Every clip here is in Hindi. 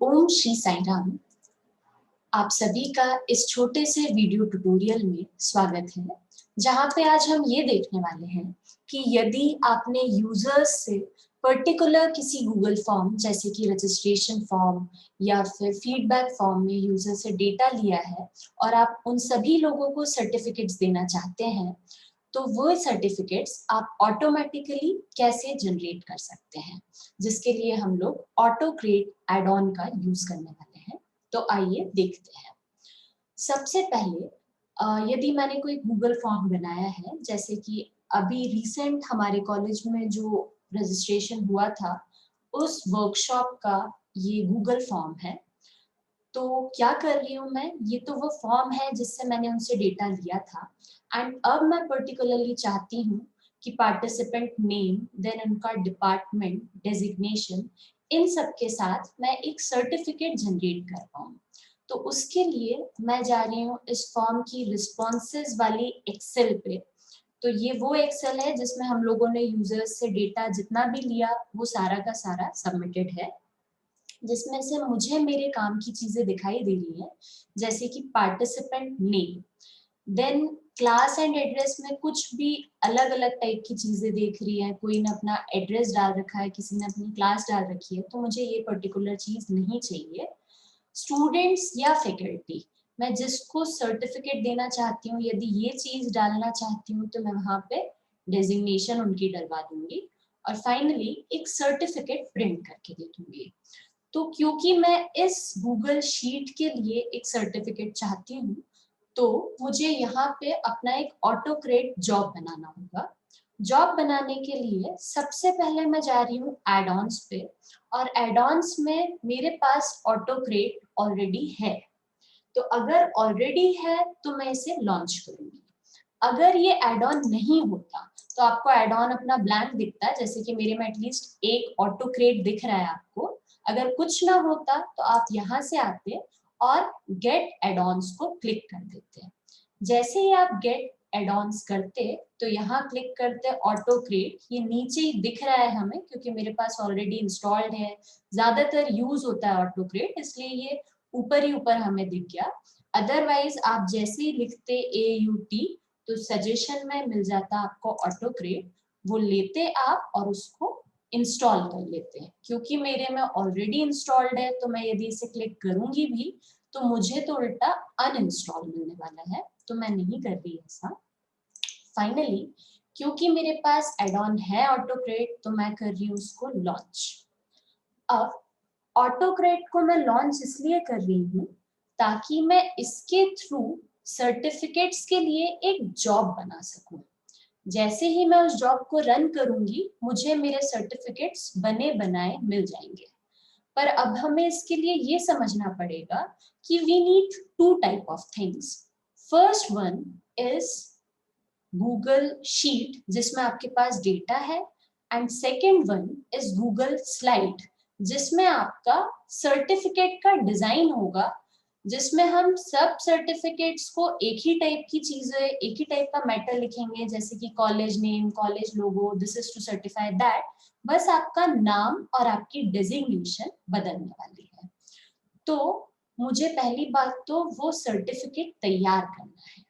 ओम श्री साईं राम। आप सभी का इस छोटे से वीडियो ट्यूटोरियल में स्वागत है, जहां पे आज हम ये देखने वाले हैं कि यदि आपने यूजर्स से पर्टिकुलर किसी गूगल फॉर्म जैसे कि रजिस्ट्रेशन फॉर्म या फिर फीडबैक फॉर्म में यूजर से डेटा लिया है और आप उन सभी लोगों को सर्टिफिकेट्स देना चाहते हैं, तो वो सर्टिफिकेट्स आप ऑटोमेटिकली कैसे जनरेट कर सकते हैं, जिसके लिए हम लोग ऑटो क्रिएट एड ऑन का यूज करने वाले हैं। तो आइए देखते हैं। सबसे पहले यदि मैंने कोई गूगल फॉर्म बनाया है, जैसे कि अभी रिसेंट हमारे कॉलेज में जो रजिस्ट्रेशन हुआ था, उस वर्कशॉप का ये गूगल फॉर्म है। तो क्या कर रही हूँ मैं, ये तो वो फॉर्म है जिससे मैंने उनसे डेटा लिया था। एंड अब मैं पर्टिकुलरली चाहती हूँ कि पार्टिसिपेंट नेम, देन उनका डिपार्टमेंट, डेजिग्नेशन, इन सब के साथ मैं एक सर्टिफिकेट जनरेट कर पाऊँ। तो उसके लिए मैं जा रही हूँ इस फॉर्म की रिस्पॉन्सेज वाली एक्सेल पे। तो ये वो एक्सेल है जिसमें हम लोगों ने यूजर्स से डेटा जितना भी लिया वो सारा का सारा सबमिटेड है, जिसमें से मुझे मेरे काम की चीजें दिखाई दे रही है, जैसे कि participant name, then class and address में कुछ भी अलग अलग टाइप की चीजें देख रही है। कोई ने अपना एड्रेस डाल रखा है, किसी ने अपनी क्लास डाल रखी है, तो मुझे ये पर्टिकुलर चीज नहीं चाहिए। स्टूडेंट्स या फैकल्टी, मैं जिसको सर्टिफिकेट देना चाहती हूँ, यदि ये चीज डालना चाहती हूँ तो मैं वहां पे डेजिग्नेशन उनकी डलवा दूंगी और फाइनली एक सर्टिफिकेट प्रिंट करके दे दूंगी। तो क्योंकि मैं इस गूगल शीट के लिए एक सर्टिफिकेट चाहती हूँ, तो मुझे यहाँ पे अपना एक ऑटो क्रिएट जॉब बनाना होगा। जॉब बनाने के लिए सबसे पहले मैं जा रही हूँ एड ऑन्स पे, और एड ऑन्स में मेरे पास ऑटो क्रिएट ऑलरेडी है। तो अगर ऑलरेडी है तो मैं इसे लॉन्च करूंगी। अगर ये एड ऑन नहीं होता तो आपको एड ऑन अपना ब्लैंक दिखता है, जैसे कि मेरे में एटलीस्ट एक ऑटो क्रिएट दिख रहा है आपको। अगर कुछ ना होता तो आप यहाँ से आते और गेट एड ऑन्स को क्लिक कर देते। जैसे ही आप गेट एड ऑन्स करते तो यहाँ क्लिक करते ऑटो क्रिएट, ये नीचे ही दिख रहा है हमें क्योंकि मेरे पास ऑलरेडी इंस्टॉल्ड है। ज्यादातर यूज होता है ऑटो क्रिएट, इसलिए ये ऊपर ही ऊपर हमें दिख गया। अदरवाइज आप जैसे ही लिखते AUT तो सजेशन में मिल जाता आपको ऑटो क्रिएट, वो लेते आप और उसको इंस्टॉल कर लेते हैं। क्योंकि मेरे में ऑलरेडी इंस्टॉल्ड है तो मैं यदि इसे क्लिक करूंगी भी तो मुझे तो उल्टा अनइंस्टॉल मिलने वाला है, तो मैं नहीं कर रही ऐसा। फाइनली क्योंकि मेरे पास एड ऑन है ऑटो क्रिएट, तो मैं कर रही हूँ उसको लॉन्च। अब ऑटो क्रिएट को मैं लॉन्च इसलिए कर रही हूँ ताकि मैं इसके थ्रू सर्टिफिकेट्स के लिए एक जॉब बना सकूं। जैसे ही मैं उस जॉब को रन करूंगी मुझे मेरे सर्टिफिकेट्स बने बनाए मिल जाएंगे। पर अब हमें इसके लिए ये समझना पड़ेगा कि we need to type of things. First one is Google sheet जिसमें आपके पास डेटा है, and second one is Google slide जिसमें आपका सर्टिफिकेट का डिजाइन होगा, जिसमें हम सब सर्टिफिकेट्स को एक ही टाइप की चीजें, एक ही टाइप का मैटर लिखेंगे, जैसे कि college name, college logo, this is to certify that. बस आपका नाम और आपकी डेजिग्नेशन बदलने वाली है। तो मुझे पहली बात तो वो सर्टिफिकेट तैयार करना है।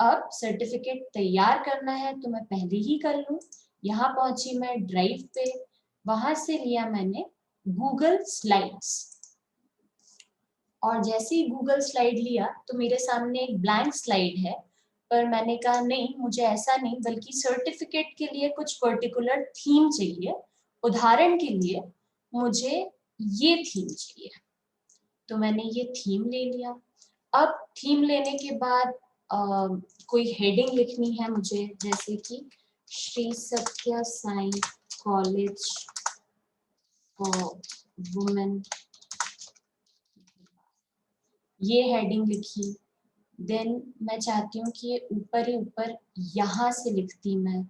अब सर्टिफिकेट तैयार करना है तो मैं पहले ही कर लूं। यहाँ पहुंची मैं ड्राइव पे, वहां से लिया मैंने गूगल स्लाइड्स, और जैसे ही गूगल स्लाइड लिया तो मेरे सामने एक ब्लैंक स्लाइड है। पर मैंने कहा नहीं, मुझे ऐसा नहीं, बल्कि सर्टिफिकेट के लिए कुछ पर्टिकुलर थीम चाहिए। उदाहरण के लिए मुझे ये थीम चाहिए, तो मैंने ये थीम ले लिया। अब थीम लेने के बाद कोई हेडिंग लिखनी है मुझे, जैसे कि Shri Satya Sai college for women, ये हेडिंग लिखी। देन मैं चाहती हूँ कि ये ऊपर ही ऊपर यहाँ से लिखती मैं,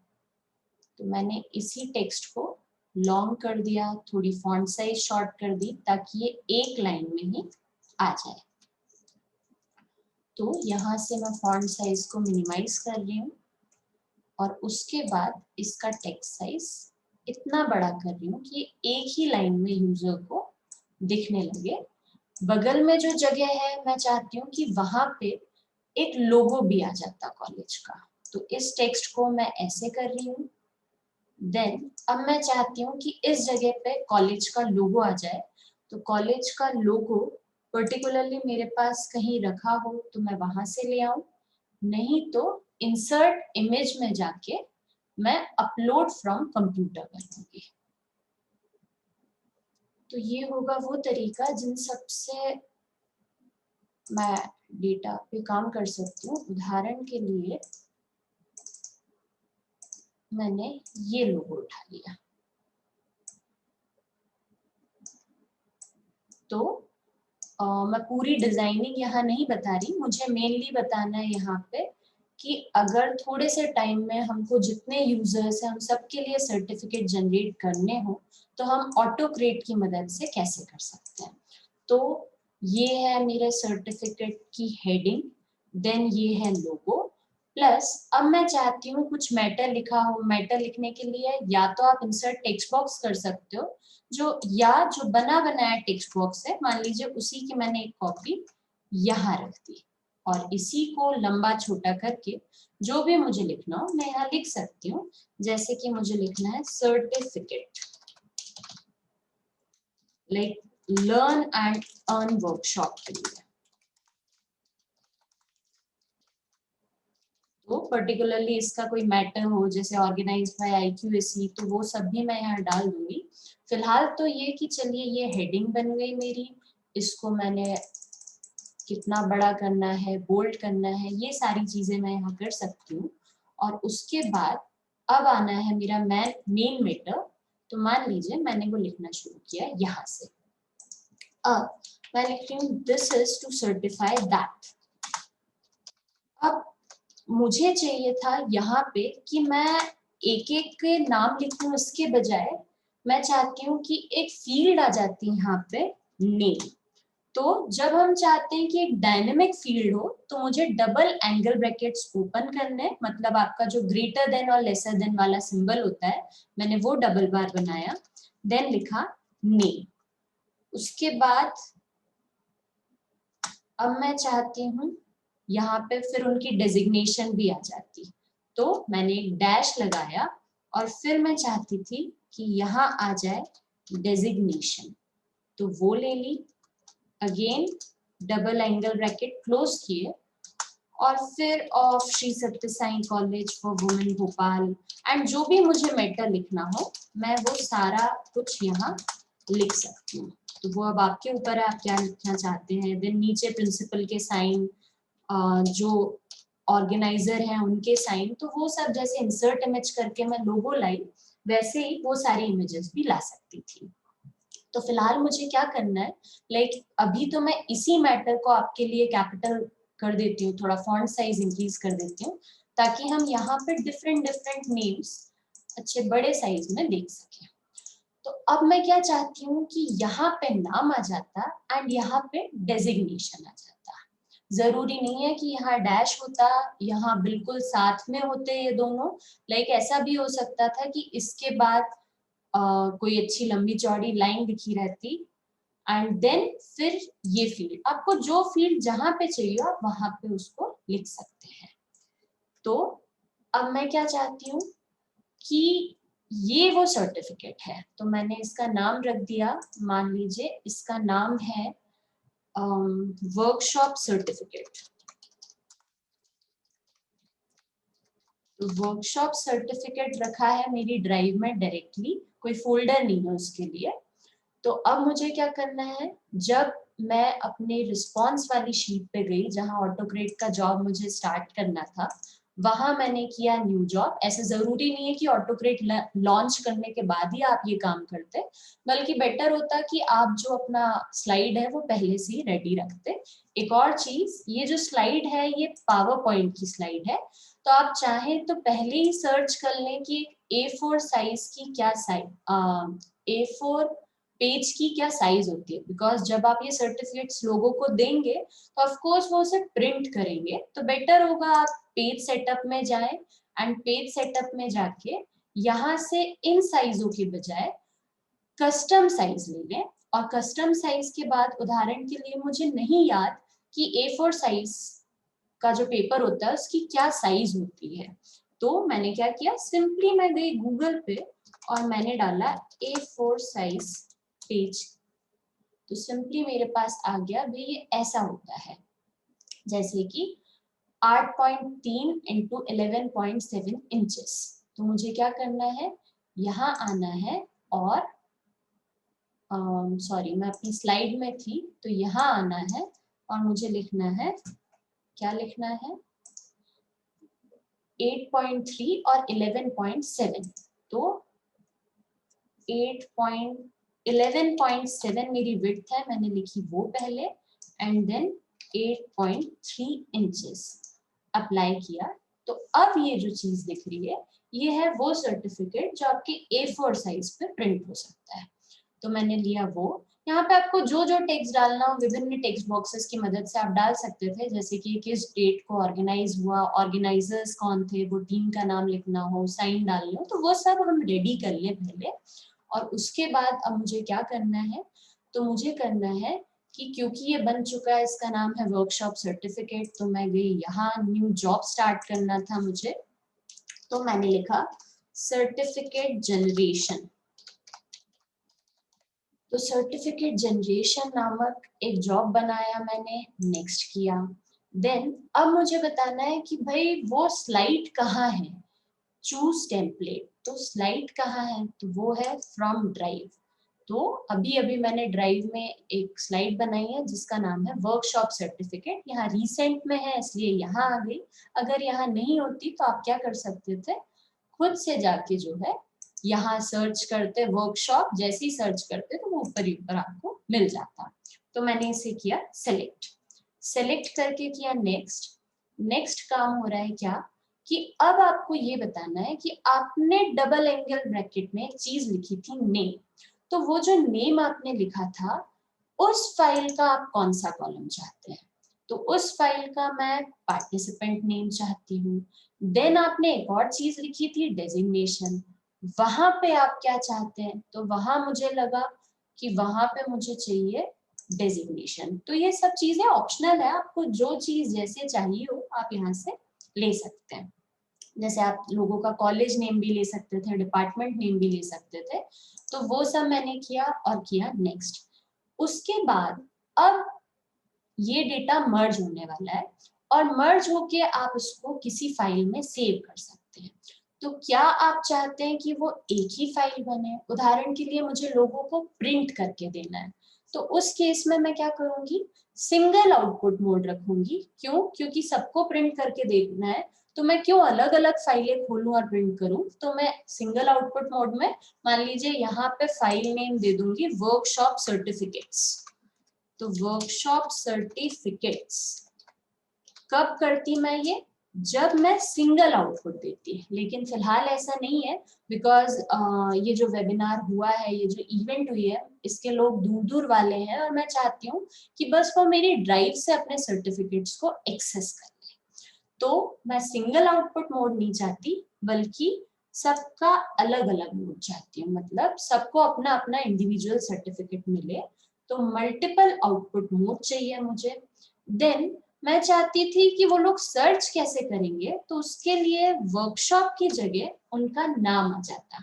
तो मैंने इसी टेक्स्ट को लॉन्ग कर दिया, थोड़ी फॉन्ट साइज शॉर्ट कर दी ताकि ये एक लाइन में ही आ जाए। तो यहाँ से मैं फॉन्ट साइज को मिनिमाइज कर रही हूँ और उसके बाद इसका टेक्स्ट साइज इतना बड़ा कर रही हूँ कि एक ही लाइन में यूजर को दिखने लगे। बगल में जो जगह है मैं चाहती हूँ कि वहां पे एक लोगो भी आ जाता कॉलेज का। तो इस टेक्स्ट को मैं ऐसे कर रही हूँ। देन अब मैं चाहती हूँ कि इस जगह पे कॉलेज का लोगो आ जाए। तो कॉलेज का लोगो पर्टिकुलरली मेरे पास कहीं रखा हो तो मैं वहां से ले आऊं, नहीं तो इंसर्ट इमेज में जाके मैं अपलोड फ्रॉम कंप्यूटर कर दूंगी। तो ये होगा वो तरीका जिन सबसे मैं डेटा पे काम कर सकती हूँ। उदाहरण के लिए मैंने ये लोगो उठा लिया। तो मैं पूरी डिजाइनिंग यहाँ नहीं बता रही, मुझे मेनली बताना है यहाँ पे कि अगर थोड़े से टाइम में हमको जितने यूजर्स हैं हम सबके लिए सर्टिफिकेट जनरेट करने हो तो हम ऑटो क्रिएट की मदद से कैसे कर सकते हैं। तो ये है मेरे सर्टिफिकेट की हेडिंग, देन ये है लोगो, प्लस अब मैं चाहती हूँ कुछ मैटर लिखा हो। मैटर लिखने के लिए या तो आप इंसर्ट टेक्स्ट बॉक्स कर सकते हो, जो बना बनाया टेक्स्ट बॉक्स है, मान लीजिए उसी की मैंने एक कॉपी यहाँ रख दी और इसी को लंबा छोटा करके जो भी मुझे लिखना हो मैं यहाँ लिख सकती हूँ। जैसे कि मुझे लिखना है certificate like learn and earn workshop के लिए। तो पर्टिकुलरली इसका कोई मैटर हो जैसे ऑर्गेनाइज बाय IQAC तो वो सब भी मैं यहाँ डाल दूंगी। फिलहाल तो ये कि चलिए ये हेडिंग बन गई मेरी, इसको मैंने कितना बड़ा करना है, बोल्ड करना है, ये सारी चीजें मैं यहाँ कर सकती हूँ। और उसके बाद अब आना है मेरा मेन मैटर। तो मान लीजिए मैंने वो लिखना शुरू किया यहाँ से। अब मैं लिख रही हूँ this is to certify that. अब मुझे चाहिए था यहाँ पे कि मैं एक एक के नाम लिखूं, उसके बजाय मैं चाहती हूँ कि एक फील्ड आ जाती है यहाँ पे नेम। तो जब हम चाहते हैं कि एक डायनेमिक फील्ड हो तो मुझे डबल एंगल ब्रैकेट्स ओपन करने, मतलब आपका जो ग्रेटर देन और लेसर देन वाला सिंबल होता है मैंने वो डबल बार बनाया, देन लिखा नेम। उसके बाद अब मैं चाहती हूँ यहाँ पे फिर उनकी डेजिग्नेशन भी आ जाती, तो मैंने एक डैश लगाया और फिर मैं चाहती थी कि यहाँ आ जाए डेजिग्नेशन, तो वो ले ली। Again double angle bracket close किए और फिर of Shri Satya Sai college for women Bhopal and जो भी मुझे मैटर लिखना हो मैं वो सारा कुछ यहाँ लिख सकती हूँ। तो वो अब आपके ऊपर है आप क्या लिखना चाहते हैं। देन नीचे प्रिंसिपल के साइन, जो ऑर्गेनाइजर हैं उनके साइन, तो वो सब जैसे इंसर्ट इमेज करके मैं लोगो लाई वैसे ही वो सारी इमेजेस भी ला सकती थी। तो फिलहाल मुझे क्या करना है, लाइक अभी तो मैं इसी मैटर को आपके लिए कैपिटल कर देती हूँ, थोड़ा फॉन्ट साइज इंक्रीज कर देती हूँ ताकि हम यहाँ पे डिफरेंट डिफरेंट नेम्स अच्छे बड़े साइज में देख सकें। तो अब मैं क्या चाहती हूँ कि यहाँ पे नाम आ जाता एंड यहाँ पे डेजिग्नेशन आ जाता। जरूरी नहीं है कि यहाँ डैश होता, यहाँ बिल्कुल साथ में होते ये दोनों। लाइक ऐसा भी हो सकता था कि इसके बाद कोई अच्छी लंबी चौड़ी लाइन लिखी रहती एंड देन फिर ये फील्ड, आपको जो फील्ड जहां पे चाहिए आप वहां पे उसको लिख सकते हैं। तो अब मैं क्या चाहती हूँ कि ये वो सर्टिफिकेट है, तो मैंने इसका नाम रख दिया, मान लीजिए इसका नाम है वर्कशॉप सर्टिफिकेट। तो वर्कशॉप सर्टिफिकेट रखा है मेरी ड्राइव में डायरेक्टली, कोई फोल्डर नहीं है उसके लिए। तो अब मुझे क्या करना है, जब मैं अपने रिस्पॉन्स वाली शीट पे गई जहां ऑटोक्रेट का जॉब मुझे स्टार्ट करना था, वहां मैंने किया न्यू जॉब। ऐसे जरूरी नहीं है कि ऑटोक्रेट लॉन्च करने के बाद ही आप ये काम करते, बल्कि बेटर होता कि आप जो अपना स्लाइड है वो पहले से ही रेडी रखते। एक और चीज, ये जो स्लाइड है ये पावर पॉइंट की स्लाइड है, तो आप चाहें तो पहले ही सर्च कर लें कि A4 साइज की क्या साइज, A4 पेज की क्या साइज होती है, बिकॉज जब आप ये सर्टिफिकेट्स लोगों को देंगे तो ऑफ कोर्स वो उसे प्रिंट करेंगे। तो बेटर होगा आप पेज सेटअप में जाएं एंड पेज सेटअप में जाके यहाँ से इन साइजों के बजाय कस्टम साइज ले लें और कस्टम साइज के बाद उदाहरण के लिए मुझे नहीं याद कि A4 साइज का जो पेपर होता है उसकी क्या साइज होती है, तो मैंने क्या किया, सिंपली मैं गई गूगल पे और मैंने डाला A4 साइज पेज, तो सिंपली मेरे पास आ गया भाई ये ऐसा होता है, जैसे कि 8.3 इंटू 11.7 इंचेस। तो मुझे क्या करना है, यहाँ आना है और सॉरी मैं अपनी स्लाइड में थी, तो यहाँ आना है और मुझे लिखना है, क्या लिखना है, 8.3 और 11.7। तो 11.7 मेरी विड्थ है, मैंने लिखी वो पहले, एंड देन 8.3 इंचेस अप्लाई किया। तो अब ये जो चीज दिख रही है ये है वो सर्टिफिकेट जो आपके A4 साइज पे प्रिंट हो सकता है। तो मैंने लिया वो, यहाँ पे आपको जो जो टेक्स्ट डालना हो विभिन्न टेक्स्ट बॉक्सेस की मदद से आप डाल सकते थे, जैसे कि किस डेट को ऑर्गेनाइज हुआ, ऑर्गेनाइजर्स कौन थे, वो टीम का नाम लिखना हो, साइन डालना हो, तो वो सब हम रेडी कर लें पहले। और उसके बाद अब मुझे क्या करना है, तो मुझे करना है कि क्योंकि ये बन चुका है, इसका नाम है वर्कशॉप सर्टिफिकेट, तो मैं गई यहाँ, न्यू जॉब स्टार्ट करना था मुझे, तो मैंने लिखा सर्टिफिकेट जनरेशन। तो सर्टिफिकेट जनरेशन नामक एक जॉब बनाया मैंने, नेक्स्ट किया। देन अब मुझे बताना है कि भाई वो स्लाइड कहाँ है, चूज टेम्पलेट। तो स्लाइड कहाँ है, तो वो है फ्रॉम ड्राइव। तो अभी अभी मैंने ड्राइव में एक स्लाइड बनाई है जिसका नाम है वर्कशॉप सर्टिफिकेट, यहाँ रिसेंट में है इसलिए यहाँ आ गई। अगर यहाँ नहीं होती तो आप क्या कर सकते थे, खुद से जाके जो है यहाँ सर्च करते वर्कशॉप, जैसे ही सर्च करते तो वो ऊपर ही ऊपर आपको मिल जाता। तो मैंने इसे किया सेलेक्ट, सेलेक्ट करके किया नेक्स्ट। नेक्स्ट काम हो रहा है क्या, कि अब आपको ये बताना है कि आपने डबल एंगल ब्रैकेट में एक चीज लिखी थी नेम, तो वो जो नेम आपने लिखा था उस फाइल का आप कौन सा कॉलम चाहते हैं। तो उस फाइल का मैं पार्टिसिपेंट नेम चाहती हूँ। देन आपने एक और चीज लिखी थी डेजिग्नेशन, वहां पे आप क्या चाहते हैं, तो वहां मुझे लगा कि वहां पे मुझे चाहिए डेजिग्नेशन। तो ये सब चीजें ऑप्शनल है, आपको जो चीज जैसे चाहिए हो आप यहाँ से ले सकते हैं। जैसे आप लोगों का कॉलेज नेम भी ले सकते थे, डिपार्टमेंट नेम भी ले सकते थे। तो वो सब मैंने किया और किया नेक्स्ट। उसके बाद अब ये डेटा मर्ज होने वाला है और मर्ज होके आप उसको किसी फाइल में सेव कर सकते हैं। तो क्या आप चाहते हैं कि वो एक ही फाइल बने, उदाहरण के लिए मुझे लोगों को प्रिंट करके देना है, तो उस केस में मैं क्या करूंगी, सिंगल आउटपुट मोड रखूंगी। क्यों, क्योंकि सबको प्रिंट करके देखना है, तो मैं क्यों अलग अलग फाइलें खोलूं और प्रिंट करूं। तो मैं सिंगल आउटपुट मोड में मान लीजिए यहाँ पे फाइल नेम दे दूंगी वर्कशॉप सर्टिफिकेट्स। तो वर्कशॉप सर्टिफिकेट्स कब करती मैं ये, जब मैं सिंगल आउटपुट देती, लेकिन फिलहाल ऐसा नहीं है बिकॉज ये जो वेबिनार हुआ है, ये जो इवेंट हुई है, इसके लोग दूर दूर वाले हैं और मैं चाहती हूँ कि बस वो मेरी ड्राइव से अपने सर्टिफिकेट्स को एक्सेस कर ले। तो मैं सिंगल आउटपुट मोड नहीं चाहती, बल्कि सबका अलग अलग मोड चाहती हूँ, मतलब सबको अपना अपना इंडिविजुअल सर्टिफिकेट मिले। तो मल्टीपल आउटपुट मोड चाहिए मुझे। देन मैं चाहती थी कि वो लोग सर्च कैसे करेंगे, तो उसके लिए वर्कशॉप की जगह उनका नाम आ जाता।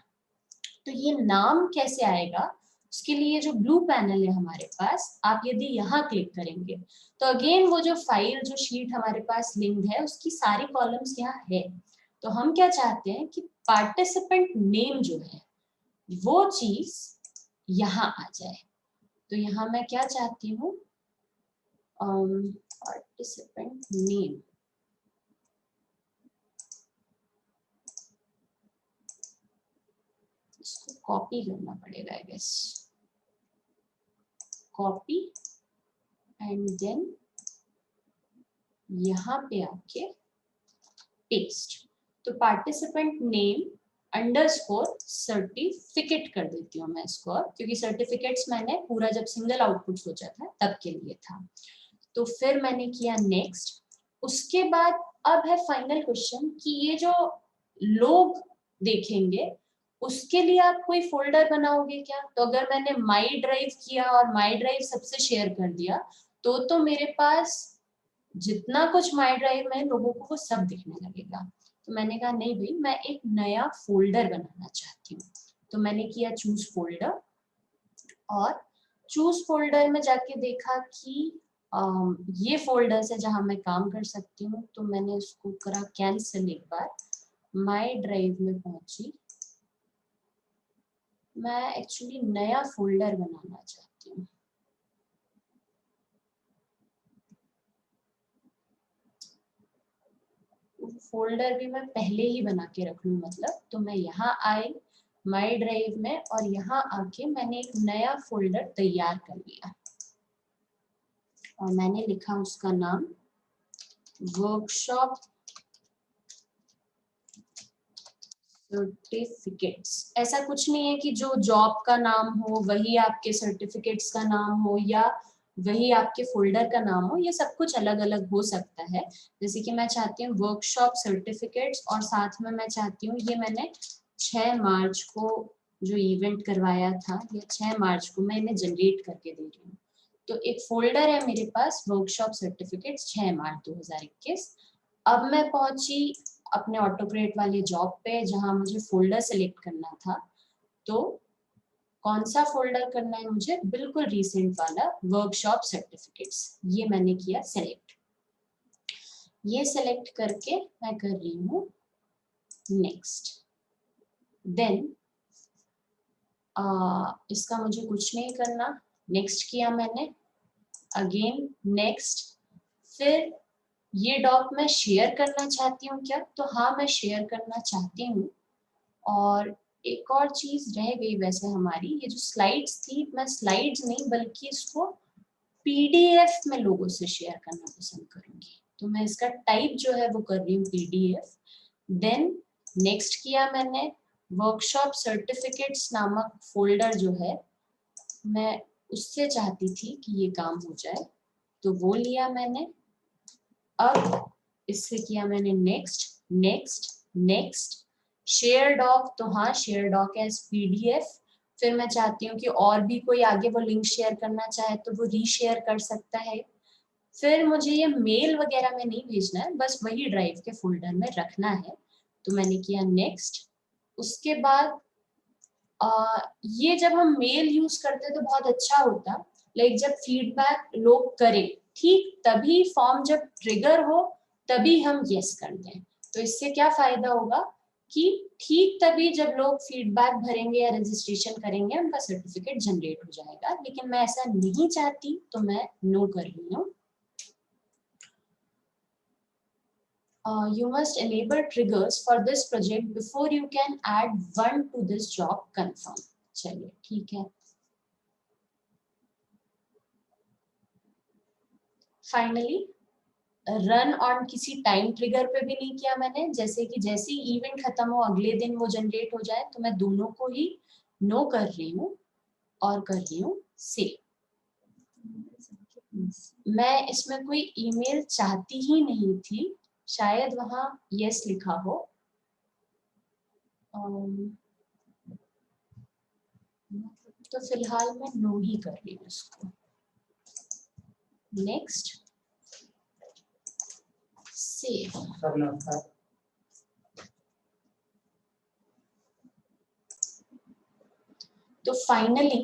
तो ये नाम कैसे आएगा, उसके लिए जो ब्लू पैनल है हमारे पास, आप यदि यहाँ क्लिक करेंगे तो अगेन वो जो फाइल, जो शीट हमारे पास लिंक्ड है, उसकी सारी कॉलम्स यहाँ है। तो हम क्या चाहते हैं कि पार्टिसिपेंट नेम जो है वो चीज यहाँ आ जाए। तो यहाँ मैं क्या चाहती हूँ, पार्टिसिपेंट नेम, इसको कॉपी करना पड़ेगा I guess, copy and then यहाँ पे आके पेस्ट। तो पार्टिसिपेंट नेम अंडरस्कोर सर्टिफिकेट कर देती हूँ मैं इसको, क्योंकि सर्टिफिकेट्स मैंने पूरा जब सिंगल आउटपुट सोचा था तब के लिए था। तो फिर मैंने किया नेक्स्ट। उसके बाद अब है फाइनल क्वेश्चन कि ये जो लोग देखेंगे उसके लिए आप कोई फोल्डर बनाओगे क्या? तो अगर मैंने माई ड्राइव किया और माई ड्राइव सबसे शेयर कर दिया तो मेरे पास जितना कुछ माई ड्राइव में लोगों को वो सब दिखने लगेगा। तो मैंने कहा नहीं भाई, मैं एक नया फोल्डर बनाना चाहती हूँ। तो मैंने किया चूज फोल्डर, और चूज फोल्डर में जाके देखा कि ये फोल्डर्स है जहां मैं काम कर सकती हूँ। तो मैंने उसको करा कैंसिल। एक बार माई ड्राइव में पहुंची, मैं एक्चुअली नया फोल्डर बनाना चाहती हूँ। फोल्डर भी मैं पहले ही बना के रख लूँ मतलब। तो मैं यहाँ आई माई ड्राइव में और यहाँ आके मैंने एक नया फोल्डर तैयार कर लिया और मैंने लिखा उसका नाम वर्कशॉप सर्टिफिकेट्स। ऐसा कुछ नहीं है कि जो जॉब का नाम हो वही आपके सर्टिफिकेट्स का नाम हो या वही आपके फोल्डर का नाम हो, ये सब कुछ अलग अलग हो सकता है। जैसे कि मैं चाहती हूँ वर्कशॉप सर्टिफिकेट्स और साथ में मैं चाहती हूँ, ये मैंने 6 मार्च को जो इवेंट करवाया था, ये 6 मार्च को मैं इन्हें जनरेट करके दे रही हूँ। तो एक फोल्डर है मेरे पास वर्कशॉप सर्टिफिकेट्स 6 मार्च 2021। अब मैं पहुंची अपने ऑटोक्रेट वाले जॉब पे जहां मुझे फोल्डर सेलेक्ट करना था। तो कौन सा फोल्डर करना है मुझे? बिल्कुल रिसेंट वाला वर्कशॉप सर्टिफिकेट्स, ये मैंने किया सेलेक्ट। ये सेलेक्ट करके मैं कर रही हूँ नेक्स्ट। देन इसका मुझे कुछ नहीं करना, नेक्स्ट किया मैंने, अगेन नेक्स्ट। फिर ये डॉक मैं शेयर करना चाहती हूँ क्या? तो हाँ, मैं शेयर करना चाहती हूँ। और एक और चीज रह गई वैसे हमारी, ये जो स्लाइड्स थी, मैं स्लाइड्स नहीं बल्कि इसको पीडीएफ में लोगों से शेयर करना पसंद करूंगी। तो मैं इसका टाइप जो है वो कर रही हूँ पीडीएफ। देन नेक्स्ट किया मैंने, वर्कशॉप सर्टिफिकेट्स नामक फोल्डर जो है मैं उससे चाहती थी कि ये काम हो जाए, तो वो लिया मैंने। अब इससे किया मैंने next next next. Share doc, तो हाँ शेयर डॉक एज पीडीएफ। फिर मैं चाहती हूँ कि और भी कोई आगे वो लिंक शेयर करना चाहे तो वो रीशेयर कर सकता है। फिर मुझे ये मेल वगैरह में नहीं भेजना है, बस वही ड्राइव के फोल्डर में रखना है। तो मैंने किया नेक्स्ट। उसके बाद ये जब हम मेल यूज करते तो बहुत अच्छा होता, लाइक जब फीडबैक लोग करें ठीक तभी फॉर्म जब ट्रिगर हो तभी हम यस कर दें। तो इससे क्या फायदा होगा कि ठीक तभी जब लोग फीडबैक भरेंगे या रजिस्ट्रेशन करेंगे उनका सर्टिफिकेट जनरेट हो जाएगा। लेकिन मैं ऐसा नहीं चाहती तो मैं नो कर रही हूँ। You must enable triggers for this project before you can add one to this job confirm। चलिए ठीक है। फाइनली रन ऑन किसी टाइम ट्रिगर पे भी नहीं किया मैंने, जैसे कि जैसे ही इवेंट खत्म हो अगले दिन वो जनरेट हो जाए। तो मैं दोनों को ही नो कर रही हूँ और कर रही हूँ सेव। मैं इसमें कोई ईमेल चाहती ही नहीं थी, शायद वहां यस लिखा हो। तो फिलहाल मैं नो ही कर रही हूँ इसको। Next save. तो फाइनली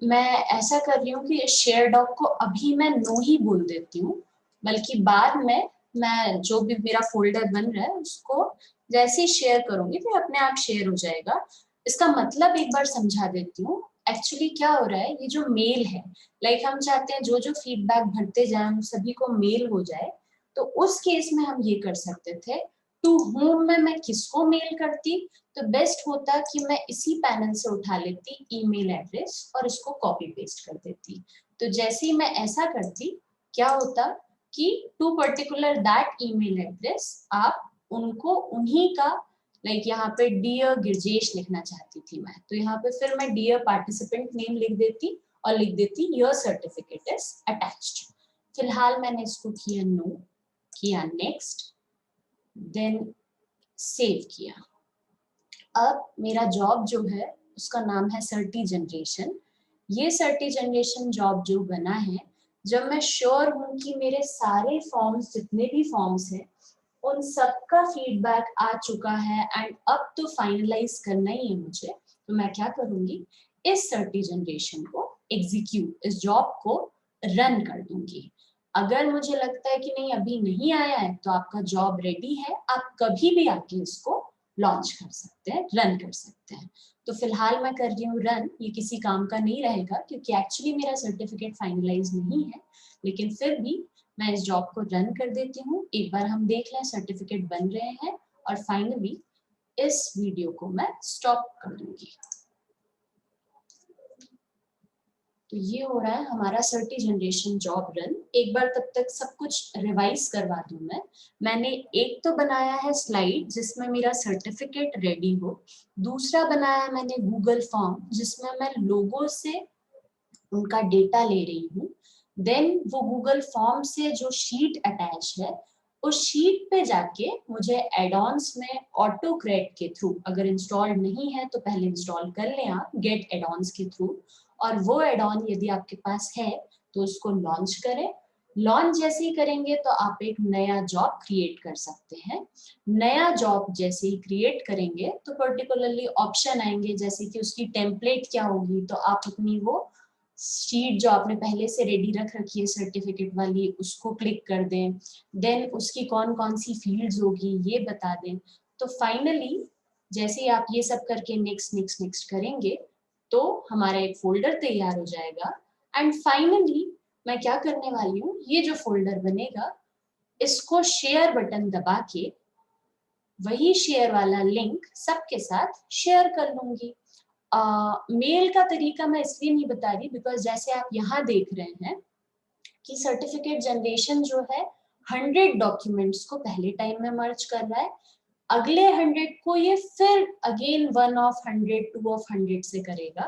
मैं ऐसा कर रही हूँ कि शेयर डॉक को अभी मैं नो ही बोल देती हूँ, बल्कि बाद में मैं जो भी मेरा फोल्डर बन रहा है उसको जैसे ही शेयर करूंगी तो अपने आप शेयर हो जाएगा। इसका मतलब एक बार समझा देती हूँ। एक्चुअली क्या हो रहा है, ये जो मेल है, लाइक हम चाहते हैं जो जो फीडबैक भरते जाए सभी को मेल हो जाए। तो उस केस में हम ये कर सकते थे, टू होम में मैं किसको मेल करती, तो बेस्ट होता कि मैं इसी पैनल से उठा लेती ईमेल एड्रेस और इसको कॉपी पेस्ट कर देती। तो जैसे ही मैं ऐसा करती क्या होता कि to particular that email address आप उनको उन्हीं का, लाइक यहाँ पे डियर गिरजेश लिखना चाहती थी मैं, तो यहाँ पे फिर मैं डियर पार्टिसिपेंट नेम लिख देती और लिख देती योर सर्टिफिकेट इज अटैच्ड। फिलहाल मैंने इसको किया नो, किया नेक्स्ट, देन सेव किया। अब मेरा जॉब जो है उसका नाम है सर्टी जनरेशन। ये सर्टी जनरेशन जॉब जो बना है, जब मैं श्योर हूँ कि मेरे सारे फॉर्म्स, जितने भी फॉर्म्स हैं, उन सबका फीडबैक आ चुका है एंड अब तो फाइनलाइज करना ही है मुझे, तो मैं क्या करूँगी, इस सर्टी जनरेशन को एग्जीक्यूट, इस जॉब को रन कर दूंगी। अगर मुझे लगता है कि नहीं अभी नहीं आया है, तो आपका जॉब रेडी है, आप कभी भी आके इसको लॉन्च कर सकते हैं, रन कर सकते हैं। तो फिलहाल मैं कर रही हूँ रन, ये किसी काम का नहीं रहेगा क्योंकि एक्चुअली मेरा सर्टिफिकेट फाइनलाइज नहीं है, लेकिन फिर भी मैं इस जॉब को रन कर देती हूँ। एक बार हम देख लें सर्टिफिकेट बन रहे हैं और फाइनली इस वीडियो को मैं स्टॉप कर दूंगी। तो ये हो रहा है हमारा सर्टी जनरेशन जॉब रन। एक बार तब तक सब कुछ रिवाइज करवा दूं मैं। मैंने एक तो बनाया है स्लाइड जिसमें मेरा सर्टिफिकेट रेडी हो, दूसरा बनाया मैंने गूगल फॉर्म जिसमें मैं लोगों से उनका डेटा ले रही हूँ। देन वो गूगल फॉर्म से जो शीट अटैच है, उस शीट पे जाके मुझे एड-ऑन्स में ऑटो क्रेड के थ्रू, अगर इंस्टॉल्ड नहीं है तो पहले इंस्टॉल कर लें आप गेट एड-ऑन्स के थ्रू, और वो एड ऑन यदि आपके पास है तो उसको लॉन्च करें। लॉन्च जैसे ही करेंगे तो आप एक नया जॉब क्रिएट कर सकते हैं। नया जॉब जैसे ही क्रिएट करेंगे तो पर्टिकुलरली ऑप्शन आएंगे, जैसे कि उसकी टेम्पलेट क्या होगी, तो आप अपनी वो शीट जो आपने पहले से रेडी रख रखी है सर्टिफिकेट वाली, उसको क्लिक कर दें। देन उसकी कौन कौन सी फील्ड्स होगी ये बता दें। तो फाइनली जैसे ही आप ये सब करके नेक्स्ट नेक्स्ट नेक्स्ट करेंगे तो हमारा एक फोल्डर तैयार हो जाएगा। एंड फाइनली मैं क्या करने वाली हूँ, ये जो फोल्डर बनेगा इसको शेयर बटन दबा के वही शेयर वाला लिंक सबके साथ शेयर कर लूंगी। मेल का तरीका मैं इसलिए नहीं बता रही बिकॉज जैसे आप यहाँ देख रहे हैं कि सर्टिफिकेट जनरेशन जो है 100 डॉक्यूमेंट्स को पहले टाइम में मर्ज कर रहा है, अगले 100 को ये फिर अगेन 1 ऑफ 100 2 ऑफ 100 से करेगा।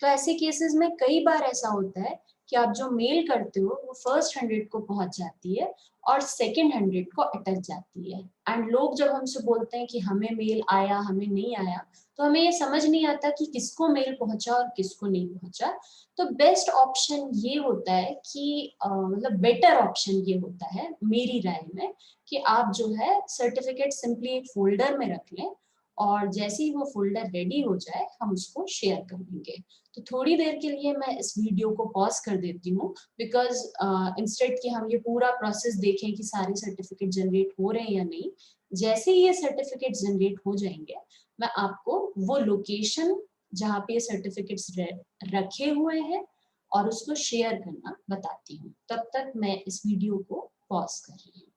तो ऐसे केसेस में कई बार ऐसा होता है कि आप जो मेल करते हो वो फर्स्ट 100 को पहुंच जाती है और सेकंड 100 को अटक जाती है। एंड लोग जब हमसे बोलते हैं कि हमें मेल आया हमें नहीं आया, तो हमें ये समझ नहीं आता कि किसको मेल पहुंचा और किसको नहीं पहुंचा। तो बेस्ट ऑप्शन ये होता है कि मतलब बेटर ऑप्शन ये होता है मेरी राय में कि आप जो है सर्टिफिकेट सिंपली एक फोल्डर में रख लें और जैसे ही वो फोल्डर रेडी हो जाए हम उसको शेयर कर देंगे। तो थोड़ी देर के लिए मैं इस वीडियो को पॉज कर देती हूँ बिकॉज इंस्टेड कि हम ये पूरा प्रोसेस देखें कि सारे सर्टिफिकेट जनरेट हो रहे हैं या नहीं, जैसे ही ये सर्टिफिकेट जनरेट हो जाएंगे मैं आपको वो लोकेशन जहाँ पे सर्टिफिकेट्स रखे हुए हैं और उसको शेयर करना बताती हूँ। तब तक मैं इस वीडियो को पॉज कर रही हूँ।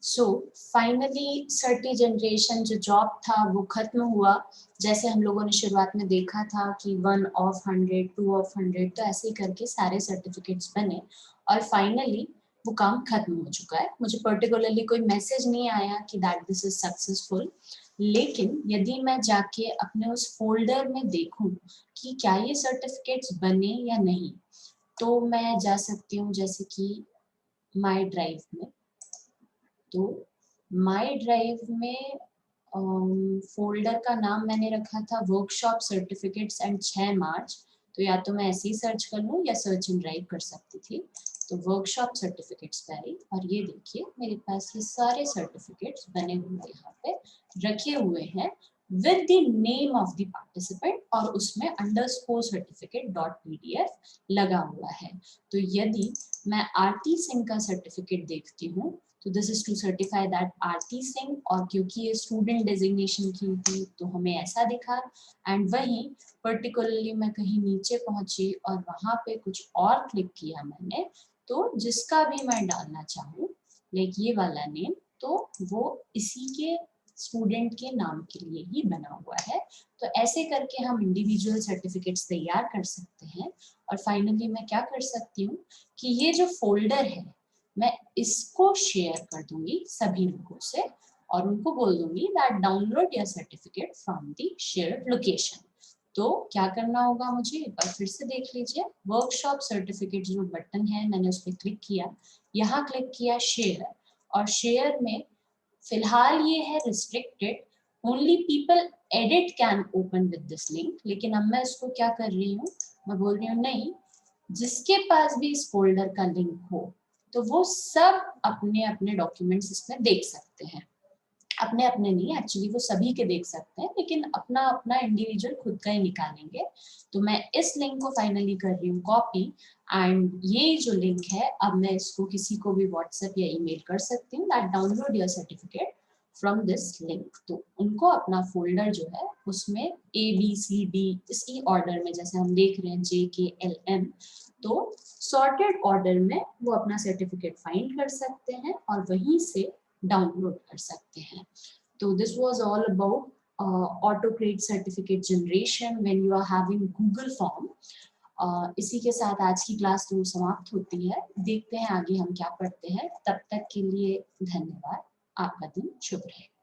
सो फाइनली सर्टी जनरेशन जो जॉब था वो खत्म हुआ। जैसे हम लोगों ने शुरुआत में देखा था कि 1 ऑफ 100 2 ऑफ 100 तो ऐसे ही करके सारे सर्टिफिकेट्स बने और फाइनली वो काम खत्म हो चुका है। मुझे पर्टिकुलरली कोई मैसेज नहीं आया कि दैट दिस इज सक्सेसफुल, लेकिन यदि मैं जाके अपने उस फोल्डर में देखूं कि क्या ये सर्टिफिकेट्स बने या नहीं, तो मैं जा सकती हूँ जैसे कि माई ड्राइव में। तो माई ड्राइव में फोल्डर का नाम मैंने रखा था वर्कशॉप सर्टिफिकेट्स एंड 6 मार्च। तो या तो मैं ऐसे ही सर्च कर लूँ या सर्च इन ड्राइव कर सकती थी। तो वर्कशॉप सर्टिफिकेट्स पे आई और ये देखिए मेरे पास ये सारे सर्टिफिकेट्स बने हुए यहाँ पे रखे हुए हैं with the name of the participant और उसमें अंडरस्कोर सर्टिफिकेट डॉट पीडीएफ लगा हुआ है। तो यदि मैं आरती सिंह का सर्टिफिकेट देखती हूँ तो this is to certify that Aarti Singh, और क्योंकि ये स्टूडेंट डेजिग्नेशन की थी तो हमें ऐसा दिखा। एंड वहीं पर्टिकुलरली मैं कहीं नीचे पहुंची और वहां पे कुछ और क्लिक किया मैंने, तो जिसका भी मैं डालना चाहूँ लाइक ये वाला नेम, तो वो इसी के स्टूडेंट के नाम के लिए ही बना हुआ है। तो ऐसे करके हम इंडिविजुअल सर्टिफिकेट्स तैयार कर सकते हैं। और फाइनली मैं क्या कर सकती हूँ कि ये जो फोल्डर है मैं इसको शेयर कर दूंगी सभी लोगों से और उनको बोल दूंगी that download your certificate from the shared location. तो क्या करना होगा मुझे एक बार फिर से देख लीजिए, वर्कशॉप सर्टिफिकेट जो बटन है मैंने उस पर क्लिक किया, यहाँ क्लिक किया शेयर, और शेयर में फिलहाल ये है restricted, only people edit can open with this link. लेकिन अब मैं इसको क्या कर रही हूँ, मैं बोल रही हूँ नहीं, जिसके पास भी इस फोल्डर का लिंक हो तो वो सब अपने अपने डॉक्यूमेंट्स इसमें देख सकते हैं। अपने अपने नहीं, एक्चुअली वो सभी के देख सकते हैं, लेकिन अपना अपना इंडिविजुअल खुद का ही निकालेंगे। तो मैं इस लिंक को फाइनली कर रही हूँ कॉपी, एंड ये जो लिंक है अब मैं इसको किसी को भी व्हाट्सएप या ईमेल कर सकती हूँ, that download your certificate from this link. तो उनको अपना फोल्डर जो है उसमें ABCD इसी ऑर्डर में, जैसे हम देख रहे हैं JKLM, तो सॉर्टेड ऑर्डर में वो अपना सर्टिफिकेट फाइंड कर सकते हैं और वहीं से डाउनलोड कर सकते हैं। तो this was all about Autocrat certificate generation when you are having Google form. इसी के साथ आज की क्लास तो समाप्त होती है। देखते हैं आगे हम क्या पढ़ते हैं। तब तक के लिए धन्यवाद। आपका दिन शुभ रहे।